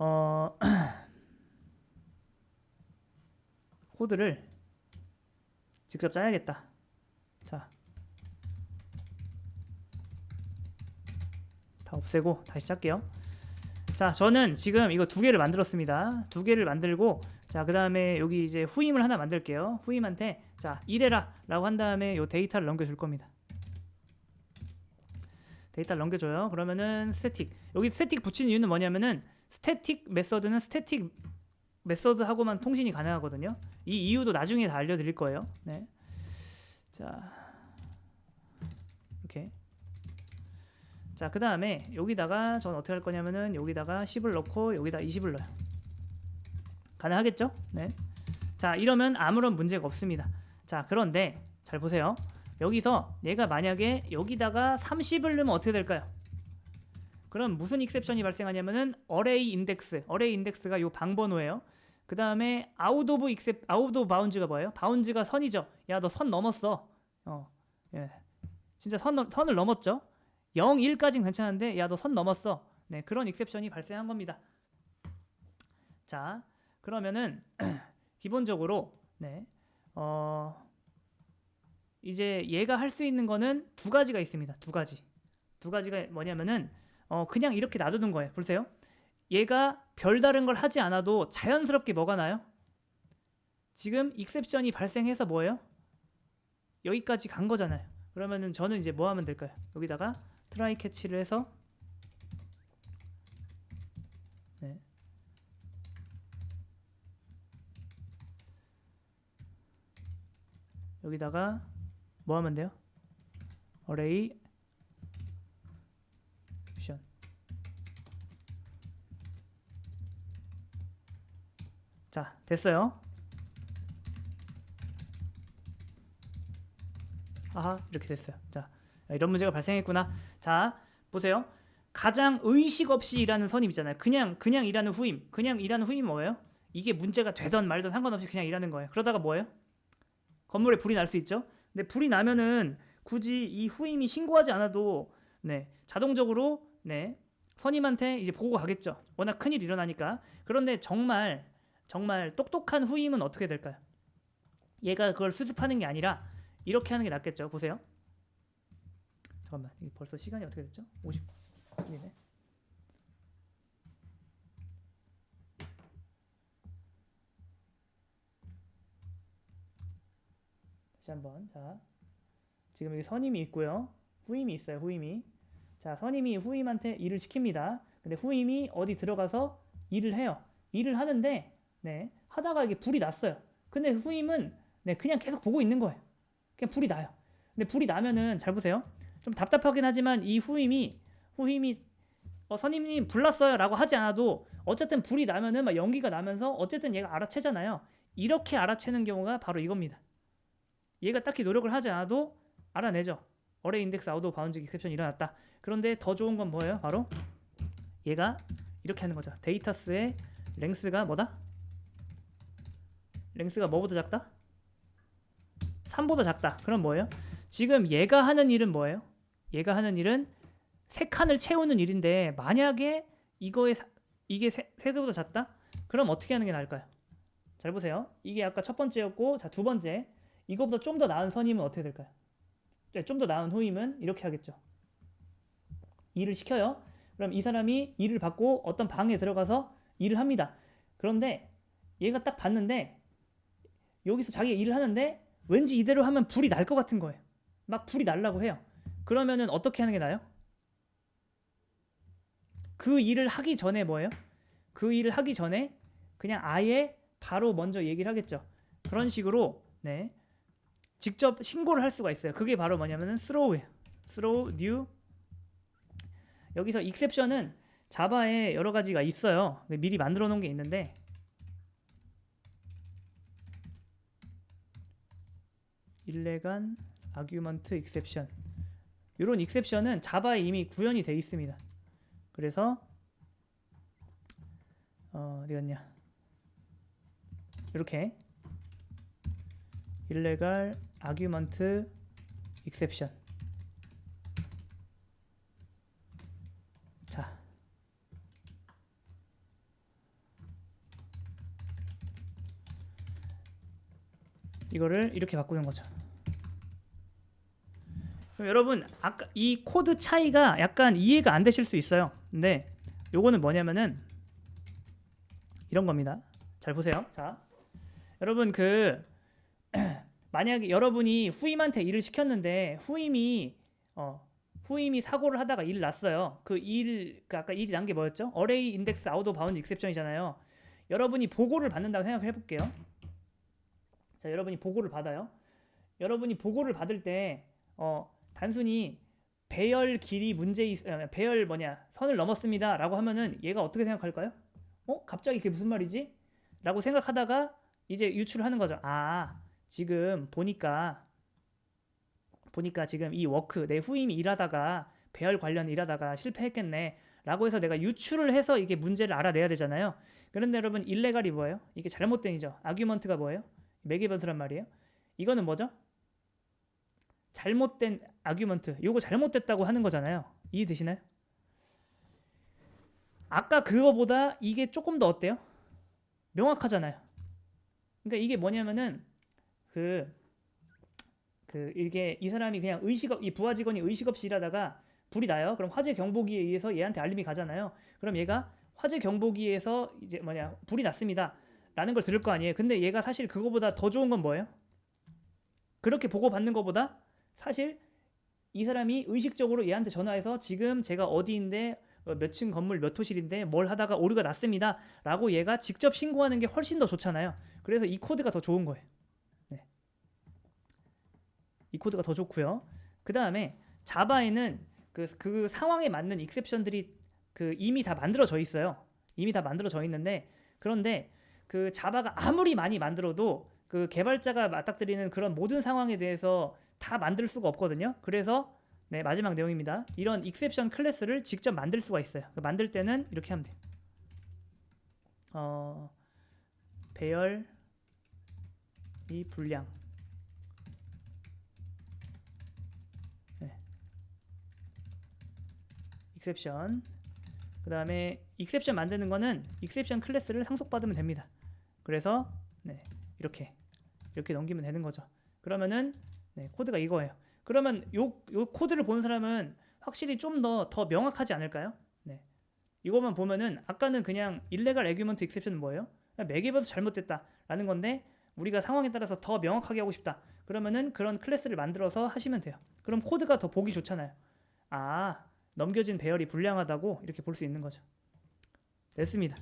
어, 코드를 직접 짜야겠다. 자, 다 없애고 다시 짤게요. 자, 저는 지금 이거 두 개를 만들었습니다. 두 개를 만들고, 자, 그 다음에 여기 이제 후임을 하나 만들게요. 후임한테 자, 이래라 라고 한 다음에 요 데이터를 넘겨줄 겁니다. 데이터를 넘겨줘요. 그러면은 스태틱, 여기 스태틱 붙인 이유는 뭐냐면은 스태틱 메서드는 스태틱 메서드하고만 통신이 가능하거든요. 이 이유도 나중에 다 알려드릴 거예요. 네. 자, 이렇게. 자, 그 다음에 여기다가 전 어떻게 할 거냐면은 여기다가 10을 넣고 여기다 20을 넣어요. 가능하겠죠? 네. 자, 이러면 아무런 문제가 없습니다. 자, 그런데 잘 보세요. 여기서 얘가 만약에 여기다가 30을 넣으면 어떻게 될까요? 그럼 무슨 익셉션이 발생하냐면은 어레이 인덱스가 요 방번호예요. 그 다음에 아웃 오브 바운즈가 뭐예요? 바운즈가 선이죠. 야, 너 선 넘었어. 예. 진짜 선을 넘었죠. 0, 1까지는 괜찮은데 야, 너 선 넘었어. 네, 그런 익셉션이 발생한 겁니다. 자, 그러면은 기본적으로 네, 이제 얘가 할 수 있는 거는 두 가지가 있습니다. 두 가지가 뭐냐면은 그냥 이렇게 놔두는 거예요. 보세요. 얘가 별다른 걸 하지 않아도 자연스럽게 뭐가 나요? 지금 익셉션이 발생해서 뭐예요? 여기까지 간 거잖아요. 그러면은 저는 이제 뭐 하면 될까요? 여기다가 트라이 캐치를 해서 네. 여기다가 뭐 하면 돼요? 어레이 옵션. 자, 됐어요. 아하, 이렇게 됐어요. 자, 이런 문제가 발생했구나. 자, 보세요. 가장 의식 없이 일하는 선임 있잖아요. 그냥 일하는 후임. 그냥 일하는 후임 뭐예요? 이게 문제가 되던 말던 상관없이 그냥 일하는 거예요. 그러다가 뭐예요? 건물에 불이 날 수 있죠. 근데 불이 나면은 굳이 이 후임이 신고하지 않아도 네, 자동적으로 네, 선임한테 이제 보고 가겠죠. 워낙 큰일이 일어나니까. 그런데 정말 똑똑한 후임은 어떻게 될까요? 얘가 그걸 수습하는 게 아니라 이렇게 하는 게 낫겠죠. 보세요. 잠깐만, 이게 벌써 시간이 어떻게 됐죠? 50분이네. 다시 한번. 자, 지금 여기 선임이 있고요. 후임이 있어요. 후임이. 자, 선임이 후임한테 일을 시킵니다. 근데 후임이 어디 들어가서 일을 해요. 일을 하는데 네, 하다가 이게 불이 났어요. 근데 후임은 네, 그냥 계속 보고 있는 거예요. 그냥 불이 나요. 근데 불이 나면은 잘 보세요. 좀 답답하긴 하지만 이 후임이 선임님 불났어요라고 하지 않아도 어쨌든 불이 나면은 막 연기가 나면서 어쨌든 얘가 알아채잖아요. 이렇게 알아채는 경우가 바로 이겁니다. 얘가 딱히 노력을 하지 않아도 알아내죠. 어레이 인덱스 아웃 오브 바운드 익셉션이 일어났다. 그런데 더 좋은 건 뭐예요? 바로 얘가 이렇게 하는 거죠. 데이터스의 랭스가 뭐다? 랭스가 뭐보다 작다? 3보다 작다. 그럼 뭐예요? 지금 얘가 하는 일은 뭐예요? 얘가 하는 일은 3칸을 채우는 일인데 만약에 이게 3개보다 작다? 그럼 어떻게 하는 게 나을까요? 잘 보세요. 이게 아까 첫 번째였고, 자, 두 번째. 이거보다 좀 더 나은 선임은 어떻게 될까요? 좀 더 나은 후임은 이렇게 하겠죠. 일을 시켜요. 그럼 이 사람이 일을 받고 어떤 방에 들어가서 일을 합니다. 그런데 얘가 딱 봤는데 여기서 자기가 일을 하는데 왠지 이대로 하면 불이 날 것 같은 거예요. 막 불이 날라고 해요. 그러면은 어떻게 하는 게 나아요? 그 일을 하기 전에 뭐예요? 그 일을 하기 전에 그냥 아예 바로 먼저 얘기를 하겠죠. 그런 식으로 네, 직접 신고를 할 수가 있어요. 그게 바로 뭐냐면은 throw예요. throw new. 여기서 exception은 자바에 여러 가지가 있어요. 미리 만들어 놓은 게 있는데 illegal argument exception. 이런 exception은 자바에 이미 구현이 돼 있습니다. 그래서 어디 갔냐? 이렇게 illegal argument exception. 자, 이거를 이렇게 바꾸는 거죠. 그럼 여러분 아까 이 코드 차이가 약간 이해가 안 되실 수 있어요. 근데 요거는 뭐냐면은 이런 겁니다. 잘 보세요. 자, 여러분 만약에 여러분이 후임한테 일을 시켰는데 후임이 사고를 하다가 일 났어요. 아까 일이 난 게 뭐였죠? 어레이 인덱스 아웃 오브 바운드 익셉션이잖아요. 여러분이 보고를 받는다고 생각해 볼게요. 자, 여러분이 보고를 받아요. 여러분이 보고를 받을 때 단순히 배열 길이 배열 선을 넘었습니다라고 하면은 얘가 어떻게 생각할까요? 갑자기 그게 무슨 말이지? 라고 생각하다가 이제 유출을 하는 거죠. 지금 보니까 지금 이 워크 내 후임이 일하다가 배열 관련 일하다가 실패했겠네 라고 해서 내가 유출을 해서 이게 문제를 알아내야 되잖아요. 그런데 여러분 일레갈이 뭐예요? 이게 잘못된이죠. 아규먼트가 뭐예요? 매개변수란 말이에요. 이거는 뭐죠? 잘못된 아규먼트. 요거 잘못됐다고 하는 거잖아요. 이해되시나요? 아까 그거보다 이게 조금 더 어때요? 명확하잖아요. 그러니까 이게 뭐냐면은 이게 이 사람이 그냥 이 부하 직원이 의식 없이 일하다가 불이 나요. 그럼 화재 경보기에 의해서 얘한테 알림이 가잖아요. 그럼 얘가 화재 경보기에서 이제 불이 났습니다. 라는 걸 들을 거 아니에요. 근데 얘가 사실 그거보다 더 좋은 건 뭐예요? 그렇게 보고받는 것보다 사실 이 사람이 의식적으로 얘한테 전화해서 지금 제가 어디인데 몇 층 건물 몇 호실인데 뭘 하다가 오류가 났습니다 라고 얘가 직접 신고하는 게 훨씬 더 좋잖아요. 그래서 이 코드가 더 좋은 거예요. 네. 이 코드가 더 좋고요. 그 다음에 자바에는 그 상황에 맞는 익셉션들이 이미 다 만들어져 있어요. 이미 다 만들어져 있는데 그런데 그 자바가 아무리 많이 만들어도 그 개발자가 맞닥뜨리는 그런 모든 상황에 대해서 다 만들 수가 없거든요. 그래서 네, 마지막 내용입니다. 이런 익셉션 클래스를 직접 만들 수가 있어요. 만들 때는 이렇게 하면 돼요. 배열 이 불량 익셉션. 그 다음에 익셉션 만드는 거는 익셉션 클래스를 상속받으면 됩니다. 그래서 네, 이렇게 넘기면 되는 거죠. 그러면은 네, 코드가 이거예요. 그러면 요 코드를 보는 사람은 확실히 좀 더 명확하지 않을까요? 네. 이거만 보면은 아까는 그냥 일레갈 애규먼트 익셉션은 뭐예요? 매개봐도 잘못됐다 라는 건데 우리가 상황에 따라서 더 명확하게 하고 싶다. 그러면은 그런 클래스를 만들어서 하시면 돼요. 그럼 코드가 더 보기 좋잖아요. 넘겨진 배열이 불량하다고 이렇게 볼 수 있는 거죠. 됐습니다.